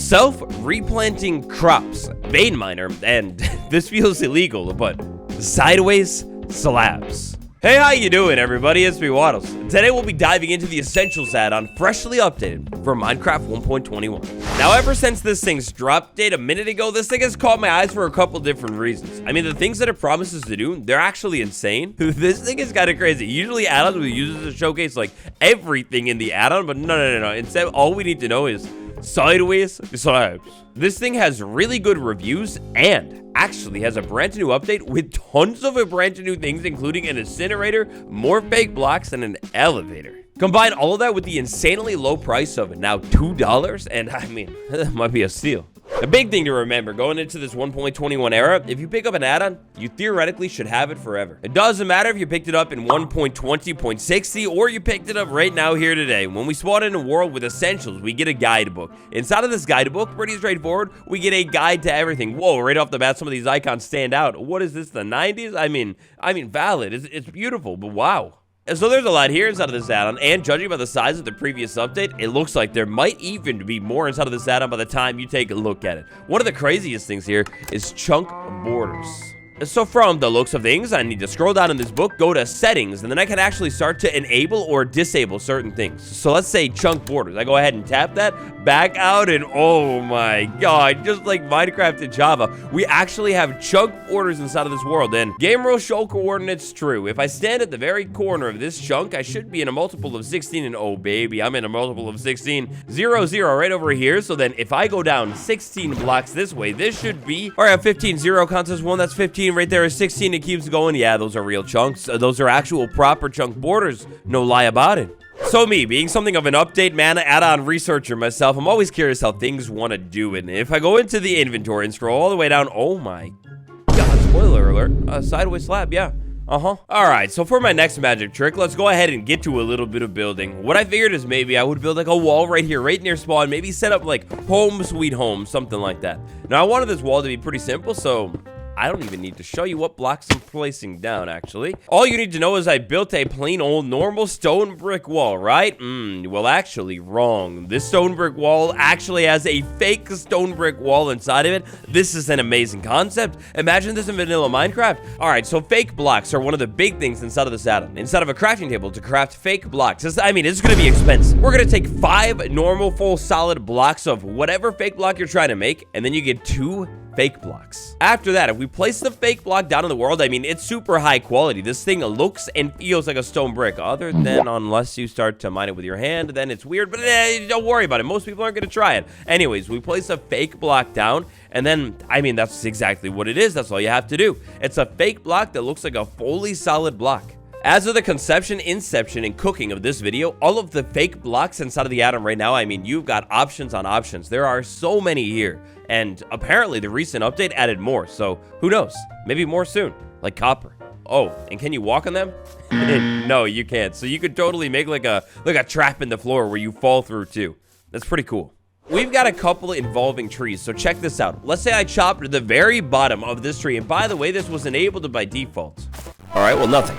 self-replanting crops, vein miner, and this feels illegal, but sideways slabs. Hey, how you doing, everybody? It's me, Waddles. Today we'll be diving into the Essentials add-on, freshly updated for Minecraft 1.21. Now, ever since this thing's drop date a minute ago, this thing has caught my eyes for a couple different reasons. I mean, the things that it promises to do, they're actually insane. This thing is kind of crazy. Usually, add-ons we use it to showcase, like, everything in the add-on, but no. Instead, all we need to know is sideways slabs. This thing has really good reviews and actually has a brand new update with tons of brand new things, including an incinerator, more fake blocks, and an elevator. Combine all of that with the insanely low price of now $2, and I mean, that might be a steal. A big thing to remember going into this 1.21 era, if you pick up an add-on, you theoretically should have it forever. It doesn't matter if you picked it up in 1.20.60 or you picked it up right now here today. When we spawn in a world with Essentials, we get a guidebook. Inside of this guidebook, pretty straightforward, we get a guide to everything. Whoa, right off the bat, some of these icons stand out. What is this, the 90s? I mean, valid. It's beautiful, but wow. And so there's a lot here inside of this add-on, and judging by the size of the previous update, it looks like there might even be more inside of this add-on by the time you take a look at it. One of the craziest things here is chunk borders. So from the looks of things, I need to scroll down in this book, go to settings, and then I can actually start to enable or disable certain things. So let's say chunk borders. I go ahead and tap that, back out, and oh my god, just like Minecraft and Java, we actually have chunk borders inside of this world. And game rule show coordinates true. If I stand at the very corner of this chunk, I should be in a multiple of 16, and oh baby, I'm in a multiple of 16. 0, 0 right over here. So then if I go down 16 blocks this way, this should be, or I have 15, 0 counts as 1, that's 15. Right there is 16. It keeps going. Yeah, those are real chunks. Those are actual proper chunk borders. No lie about it. So me, being something of an update man, add-on researcher myself, I'm always curious how things want to do it. And if I go into the inventory and scroll all the way down, oh my god, spoiler alert, sideways slab, yeah. Alright, so for my next magic trick, let's go ahead and get to a little bit of building. What I figured is maybe I would build like a wall right here, right near spawn, maybe set up like home sweet home, something like that. Now, I wanted this wall to be pretty simple, so I don't even need to show you what blocks I'm placing down, actually. All you need to know is I built a plain old normal stone brick wall, right? Well, actually, wrong. This stone brick wall actually has a fake stone brick wall inside of it. This is an amazing concept. Imagine this in vanilla Minecraft. All right, so fake blocks are one of the big things inside of this add-on. Inside of a crafting table to craft fake blocks. It's going to be expensive. We're going to take 5 normal full solid blocks of whatever fake block you're trying to make, and then you get 2 fake blocks. After that, if we place the fake block down in the world, I mean, it's super high quality. This thing looks and feels like a stone brick, other than unless you start to mine it with your hand, then it's weird, but don't worry about it. Most people aren't going to try it. Anyways, we place a fake block down, and then, I mean, that's exactly what it is. That's all you have to do. It's a fake block that looks like a fully solid block. As of the conception, inception, and cooking of this video, all of the fake blocks inside of the add-on right now, I mean, you've got options on options. There are so many here, and apparently the recent update added more, so who knows? Maybe more soon, like copper. Oh, and can you walk on them? No, you can't. So you could totally make like a trap in the floor where you fall through too. That's pretty cool. We've got a couple involving trees, so check this out. Let's say I chopped the very bottom of this tree, and by the way, this was enabled by default. All right, well, nothing.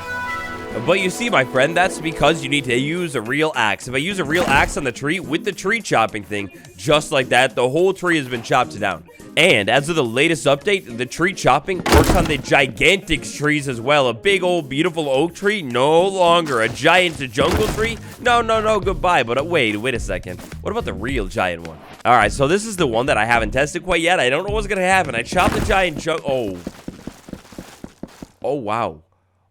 But you see, my friend, that's because you need to use a real axe. If I use a real axe on the tree with the tree chopping thing, just like that, the whole tree has been chopped down. And as of the latest update, the tree chopping works on the gigantic trees as well. A big old beautiful oak tree, no longer a giant jungle tree. No, goodbye. But wait a second. What about the real giant one? All right, so this is the one that I haven't tested quite yet. I don't know what's going to happen. I chopped the giant chunk. Oh, wow.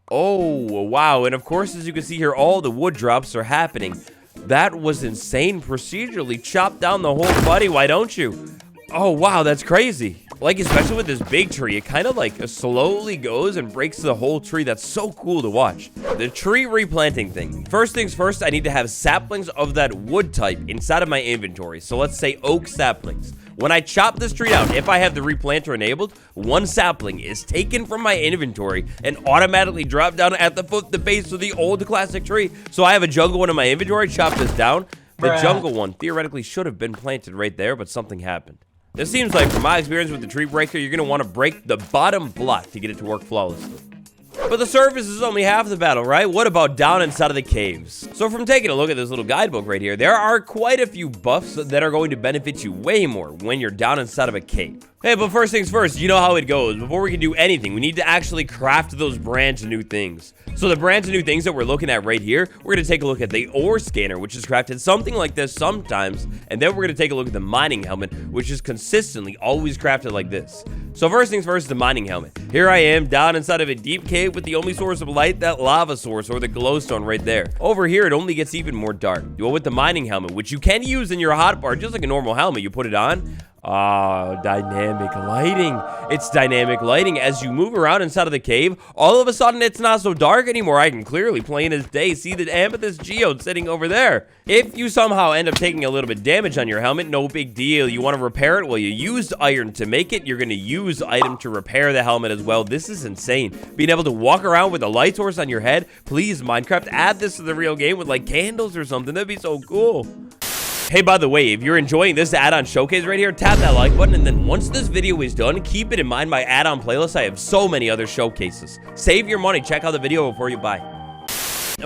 Oh, wow. And of course, as you can see here, all the wood drops are happening. That was insane. Procedurally chopped down the whole buddy. Why don't you? Oh, wow. That's crazy. Like, especially with this big tree, it kind of like slowly goes and breaks the whole tree. That's so cool to watch. The tree replanting thing. First things first, I need to have saplings of that wood type inside of my inventory. So let's say oak saplings. When I chop this tree down, if I have the replanter enabled, 1 sapling is taken from my inventory and automatically dropped down at the base of the old classic tree. So I have a jungle one in my inventory, chop this down. The jungle one theoretically should have been planted right there, but something happened. This seems like, from my experience with the tree breaker, you're going to want to break the bottom block to get it to work flawlessly. But the surface is only half the battle, right? What about down inside of the caves? So from taking a look at this little guidebook right here, there are quite a few buffs that are going to benefit you way more when you're down inside of a cave. Hey, but first things first, you know how it goes. Before we can do anything, we need to actually craft those brand new things. So the brand new things that we're looking at right here, we're going to take a look at the ore scanner, which is crafted something like this sometimes. And then we're going to take a look at the mining helmet, which is consistently always crafted like this. So first things first, the mining helmet. Here I am down inside of a deep cave with the only source of light, that lava source or the glowstone right there. Over here, it only gets even more dark. Well, with the mining helmet, which you can use in your hotbar, just like a normal helmet, you put it on. Dynamic lighting. It's dynamic lighting. As you move around inside of the cave, all of a sudden it's not so dark anymore. I can clearly, plain as day, see the amethyst geode sitting over there. If you somehow end up taking a little bit damage on your helmet, no big deal. You want to repair it? Well, you used iron to make it. You're going to use item to repair the helmet as well. This is insane. Being able to walk around with a light source on your head. Please, Minecraft, add this to the real game with like candles or something. That'd be so cool. Hey, by the way, if you're enjoying this add-on showcase right here, tap that like button, and then once this video is done, keep it in mind my add-on playlist. I have so many other showcases. Save your money, check out the video before you buy.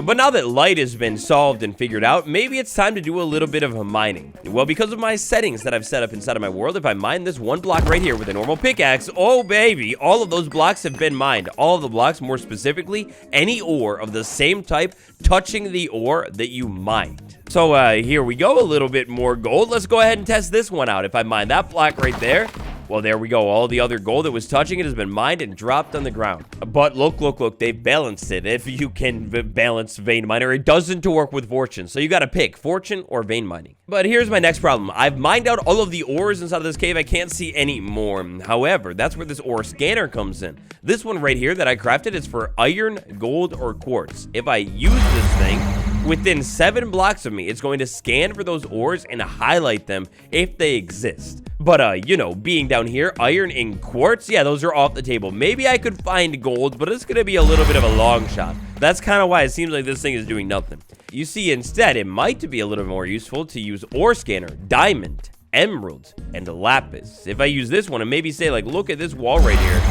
But now that light has been solved and figured out, maybe it's time to do a little bit of mining. Well, because of my settings that I've set up inside of my world, if I mine this one block right here with a normal pickaxe, oh baby, all of those blocks have been mined. All of the blocks, more specifically, any ore of the same type touching the ore that you mined. So here we go, a little bit more gold. Let's go ahead and test this one out. If I mine that block right there, well, there we go. All the other gold that was touching it has been mined and dropped on the ground. But look, they've balanced it. If you can balance vein miner, it doesn't work with fortune. So you got to pick fortune or vein mining. But here's my next problem. I've mined out all of the ores inside of this cave. I can't see any more. However, that's where this ore scanner comes in. This one right here that I crafted is for iron, gold, or quartz. If I use this thing, within 7 blocks of me, it's going to scan for those ores and highlight them if they exist. But, you know, being down here, iron and quartz, yeah, those are off the table. Maybe I could find gold, but it's going to be a little bit of a long shot. That's kind of why it seems like this thing is doing nothing. You see, instead, it might be a little more useful to use ore scanner, diamond, emerald, and lapis. If I use this one and maybe say, like, look at this wall right here.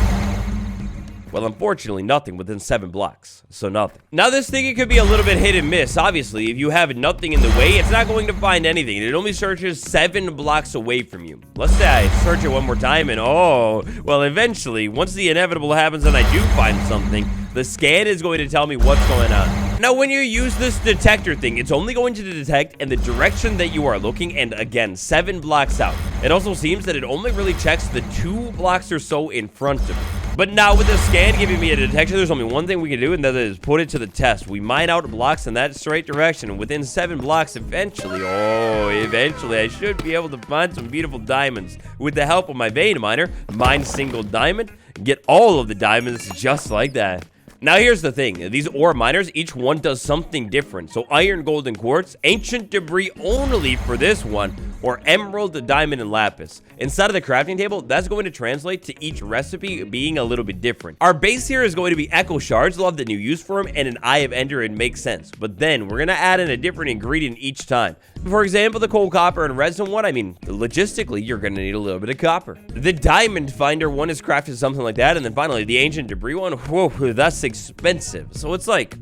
Well, unfortunately, nothing within 7 blocks, so nothing. Now, this thing, it could be a little bit hit and miss. Obviously, if you have nothing in the way, it's not going to find anything. It only searches 7 blocks away from you. Let's say I search it one more time, and oh, well, eventually, once the inevitable happens and I do find something, the scan is going to tell me what's going on. Now, when you use this detector thing, it's only going to detect in the direction that you are looking, and again, 7 blocks out. It also seems that it only really checks the 2 blocks or so in front of me. But now with the scan giving me a detection, there's only one thing we can do, and that is put it to the test. We mine out blocks in that straight direction, and within 7 blocks, eventually, I should be able to find some beautiful diamonds. With the help of my vein miner, mine single diamond, get all of the diamonds just like that. Now, here's the thing. These ore miners, each one does something different. So, iron, gold, and quartz, ancient debris only for this one, or emerald, diamond, and lapis. Inside of the crafting table, that's going to translate to each recipe being a little bit different. Our base here is going to be echo shards. Love the new use for them, and an eye of ender. It makes sense. But then, we're going to add in a different ingredient each time. For example, the coal, copper, and redstone one, I mean, logistically, you're going to need a little bit of copper. The diamond finder one is crafted something like that. And then finally, the ancient debris one, whoa, that's expensive. So it's like,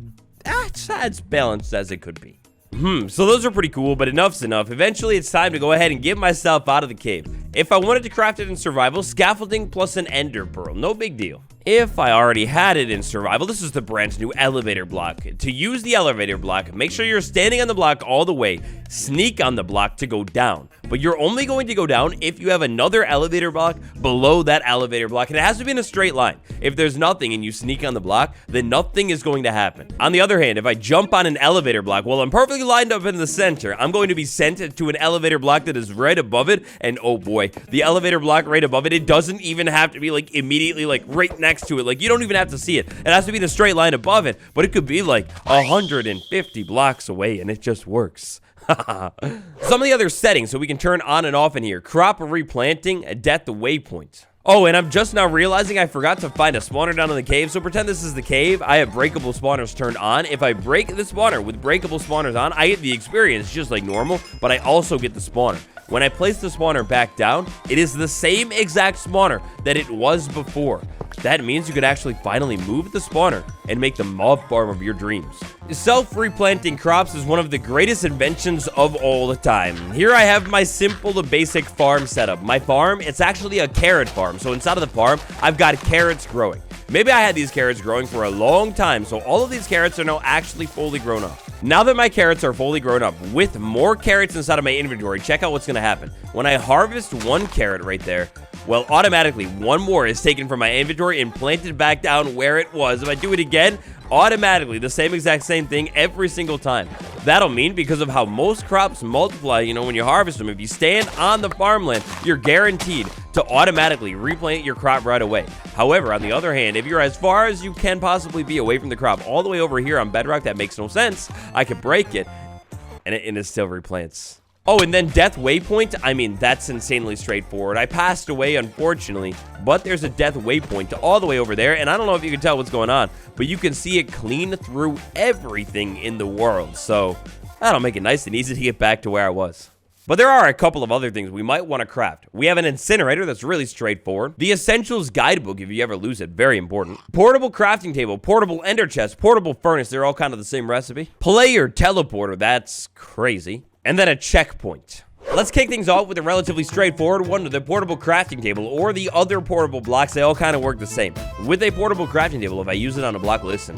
it's as balanced as it could be. So those are pretty cool, but enough's enough. Eventually, it's time to go ahead and get myself out of the cave. If I wanted to craft it in survival, scaffolding plus an ender pearl, no big deal. If I already had it in survival, this is the brand new elevator block. To use the elevator block, make sure you're standing on the block all the way. Sneak on the block to go down. But you're only going to go down if you have another elevator block below that elevator block. And it has to be in a straight line. If there's nothing and you sneak on the block, then nothing is going to happen. On the other hand, if I jump on an elevator block, well, I'm perfectly lined up in the center. I'm going to be sent to an elevator block that is right above it. And oh boy, the elevator block right above it, it doesn't even have to be like immediately like right next to it. Like you don't even have to see it. It has to be in a straight line above it, but it could be like 150 blocks away and it just works. Some of the other settings so we can turn on and off in here. Crop replanting, death waypoint. Oh, and I'm just now realizing I forgot to find a spawner down in the cave. So pretend this is the cave. I have breakable spawners turned on. If I break the spawner with breakable spawners on, I get the experience just like normal, but I also get the spawner. When I place the spawner back down, it is the same exact spawner that it was before. That means you could actually finally move the spawner and make the mob farm of your dreams. Self-replanting crops is one of the greatest inventions of all time. Here I have my simple to basic farm setup. My farm, it's actually a carrot farm. So inside of the farm, I've got carrots growing. Maybe I had these carrots growing for a long time, so all of these carrots are now actually fully grown up. Now that my carrots are fully grown up, with more carrots inside of my inventory, check out what's going to happen. When I harvest one carrot right there, well, automatically one more is taken from my inventory and planted back down where it was. If I do it again, automatically the exact same thing every single time. That'll mean because of how most crops multiply, you know, when you harvest them, if you stand on the farmland, you're guaranteed to automatically replant your crop right away. However, on the other hand, if you're as far as you can possibly be away from the crop, all the way over here on Bedrock, that makes no sense. I could break it, and it still replants. Oh, and then death waypoint, I mean, that's insanely straightforward. I passed away, unfortunately, but there's a death waypoint all the way over there, and I don't know if you can tell what's going on, but you can see it clean through everything in the world, so that'll make it nice and easy to get back to where I was. But there are a couple of other things we might want to craft. We have an incinerator that's really straightforward. The Essentials guidebook, if you ever lose it, very important. Portable crafting table, portable ender chest, portable furnace, they're all kind of the same recipe. Player teleporter, that's crazy. And then a checkpoint. Let's kick things off with a relatively straightforward one, the portable crafting table or the other portable blocks. They all kind of work the same. With a portable crafting table, if I use it on a block, listen.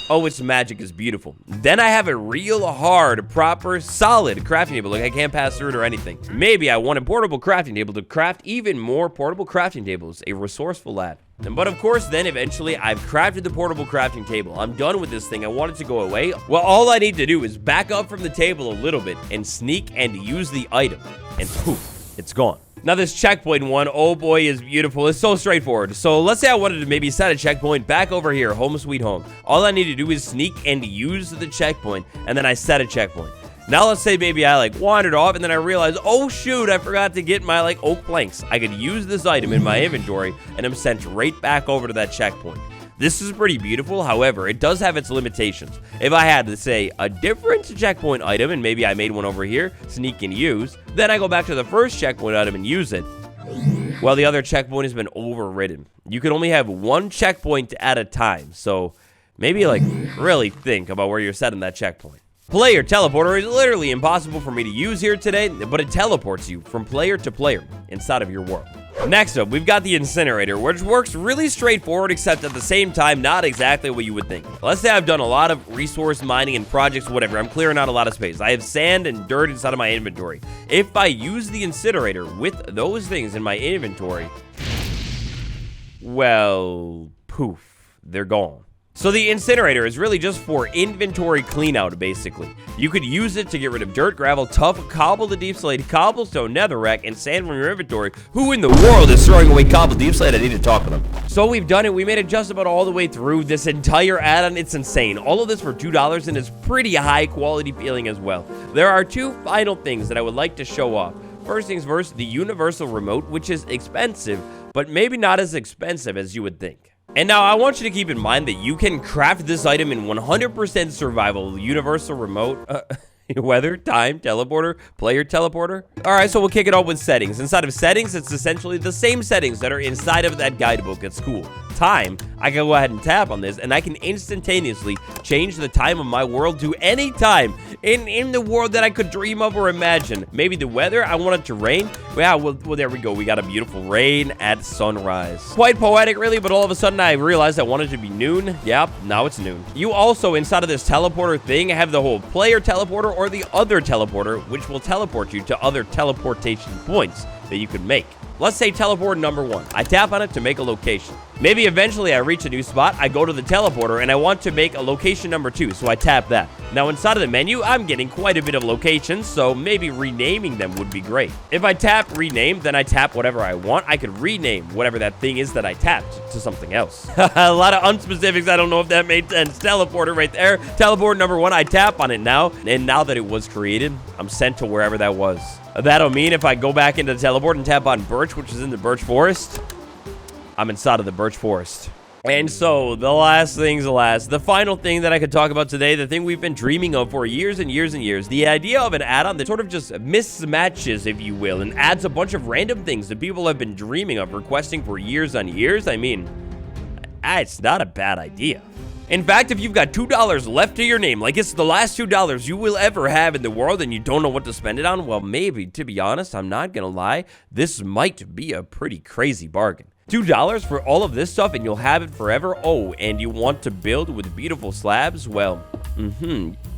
Oh, its magic is beautiful. Then I have a real hard, proper, solid crafting table. Like I can't pass through it or anything. Maybe I want a portable crafting table to craft even more portable crafting tables. A resourceful lad. But of course, then eventually I've crafted the portable crafting table. I'm done with this thing. I want it to go away. Well, all I need to do is back up from the table a little bit and sneak and use the item. And poof, it's gone. Now this checkpoint one, oh boy, is beautiful. It's so straightforward. So let's say I wanted to maybe set a checkpoint back over here, home sweet home. All I need to do is sneak and use the checkpoint, and then I set a checkpoint. Now let's say maybe I wandered off and then I realized, oh shoot, I forgot to get my oak planks. I could use this item in my inventory and I'm sent right back over to that checkpoint. This is pretty beautiful, however, it does have its limitations. If I had to say a different checkpoint item and maybe I made one over here, sneak and use, then I go back to the first checkpoint item and use it. Well, the other checkpoint has been overridden. You can only have one checkpoint at a time, so maybe really think about where you're setting that checkpoint. Player teleporter is literally impossible for me to use here today, but it teleports you from player to player inside of your world. Next up, we've got the incinerator, which works really straightforward, except at the same time, not exactly what you would think. Let's say I've done a lot of resource mining and projects, whatever. I'm clearing out a lot of space. I have sand and dirt inside of my inventory. If I use the incinerator with those things in my inventory, well, poof, they're gone. So the incinerator is really just for inventory cleanout, basically. You could use it to get rid of dirt, gravel, tuff, cobble to deep slate, cobblestone, netherrack, and sand from your inventory. Who in the world is throwing away cobble deep slate? I need to talk to them. So we've done it. We made it just about all the way through this entire add-on. It's insane. All of this for $2 and it's pretty high quality feeling as well. There are two final things that I would like to show off. First things first, the universal remote, which is expensive, but maybe not as expensive as you would think. And now I want you to keep in mind that you can craft this item in 100% survival, universal remote, weather, time, teleporter, player teleporter. All right, so we'll kick it off with settings. Inside of settings, it's essentially the same settings that are inside of that guidebook. It's cool. Time, I can go ahead and tap on this and I can instantaneously change the time of my world to any time in the world that I could dream of or imagine. Maybe the weather, I want it to rain. Yeah, well, there we go. We got a beautiful rain at sunrise. Quite poetic, really, but all of a sudden I realized I wanted it to be noon. Yep, now it's noon. You also, inside of this teleporter thing, have the whole player teleporter or the other teleporter, which will teleport you to other teleportation points that you could make. Let's say teleport number 1. I tap on it to make a location. Maybe eventually I reach a new spot, I go to the teleporter, and I want to make a location number 2, so I tap that. Now inside of the menu, I'm getting quite a bit of locations, so maybe renaming them would be great. If I tap rename, then I tap whatever I want. I could rename whatever that thing is that I tapped to something else. A lot of unspecifics, I don't know if that made sense. Teleporter right there. Teleport number 1, I tap on it now, and now that it was created, I'm sent to wherever that was. That'll mean if I go back into the teleport and tap on birch, which is in the birch forest, I'm inside of the birch forest. And so, the last thing's last. The final thing that I could talk about today, the thing we've been dreaming of for years and years and years, the idea of an add-on that sort of just mismatches, if you will, and adds a bunch of random things that people have been dreaming of, requesting for years on years. I mean, it's not a bad idea. In fact, if you've got $2 left to your name, like it's the last $2 you will ever have in the world and you don't know what to spend it on, well, maybe, to be honest, I'm not gonna lie, this might be a pretty crazy bargain. $2 for all of this stuff and you'll have it forever. Oh, and you want to build with beautiful slabs? Well,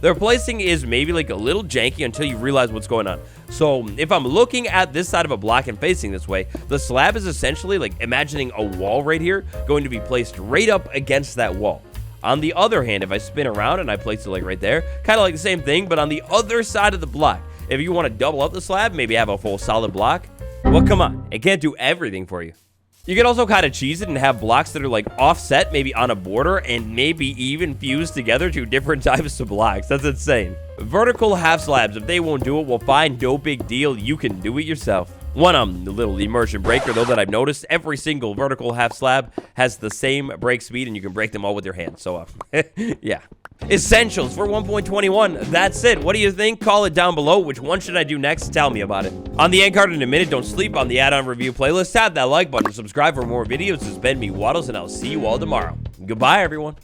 their placing is maybe like a little janky until you realize what's going on. So if I'm looking at this side of a block and facing this way, the slab is essentially like imagining a wall right here going to be placed right up against that wall. On the other hand, if I spin around and I place it like right there, kind of like the same thing, but on the other side of the block. If you want to double up the slab, maybe have a full solid block. Well, come on, it can't do everything for you. You can also kind of cheese it and have blocks that are like offset, maybe on a border, and maybe even fused together to different types of blocks. That's insane. Vertical half slabs, if they won't do it, well, fine, no big deal. You can do it yourself. One little immersion breaker, though, that I've noticed, every single vertical half slab has the same break speed, and you can break them all with your hands. So, yeah. Essentials for 1.21. That's it. What do you think? Call it down below. Which one should I do next? Tell me about it. On the end card in a minute, don't sleep on the add-on review playlist. Tap that like button, subscribe for more videos. This has been me, Waddles, and I'll see you all tomorrow. Goodbye, everyone.